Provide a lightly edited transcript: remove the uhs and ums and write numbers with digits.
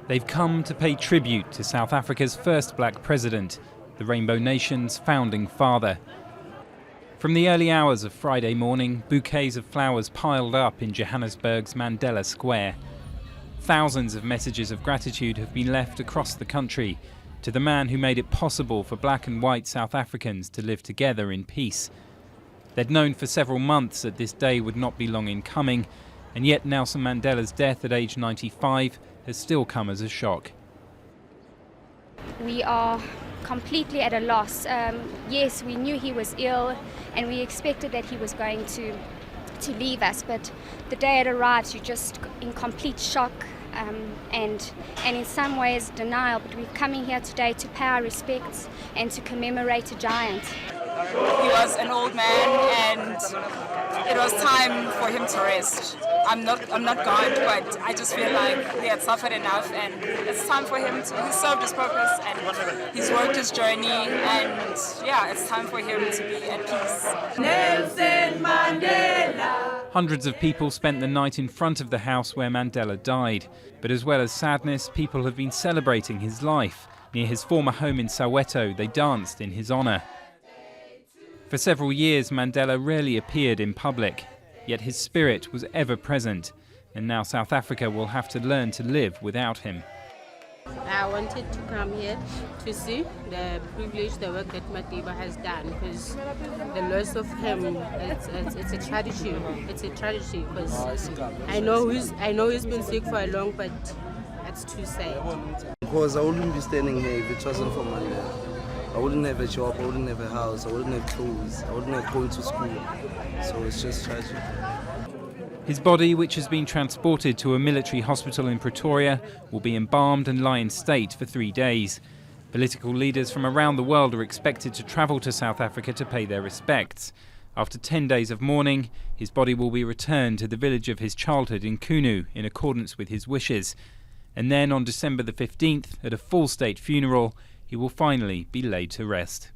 They've come to pay tribute to South Africa's first black president, the Rainbow Nation's founding father. From the early hours of Friday morning, bouquets of flowers piled up in Johannesburg's Mandela Square. Thousands of messages of gratitude have been left across the country to the man who made it possible for black and white South Africans to live together in peace. They'd known for several months that this day would not be long in coming, and yet Nelson Mandela's death at age 95 has still come as a shock. We are completely at a loss. Yes, we knew he was ill and we expected that he was going to leave us, but the day it arrives, you're just in complete shock and in some ways denial. But we're coming here today to pay our respects and to commemorate a giant. He was an old man and it was time for him to rest. I'm not God, but I just feel like he had suffered enough and it's time for him to, he served his purpose and he's worked his journey, and yeah, it's time for him to be at peace. Nelson Mandela. Hundreds of people spent the night in front of the house where Mandela died, but as well as sadness, people have been celebrating his life. Near his former home in Soweto, they danced in his honour. For several years, Mandela rarely appeared in public, yet his spirit was ever present, and now South Africa will have to learn to live without him. I wanted to come here to see the privilege, the work that Madiba has done, because the loss of him, it's a tragedy. It's a tragedy because I know he's been sick for a long, but it's too sad. Because I wouldn't be standing here if it wasn't for Mandela. I wouldn't have a job, I wouldn't have a house, I wouldn't have clothes, I wouldn't have gone to school. So it's just tragic. His body, which has been transported to a military hospital in Pretoria, will be embalmed and lie in state for 3 days. Political leaders from around the world are expected to travel to South Africa to pay their respects. After 10 days of mourning, his body will be returned to the village of his childhood in Kunu in accordance with his wishes. And then on December the 15th, at a full state funeral, he will finally be laid to rest.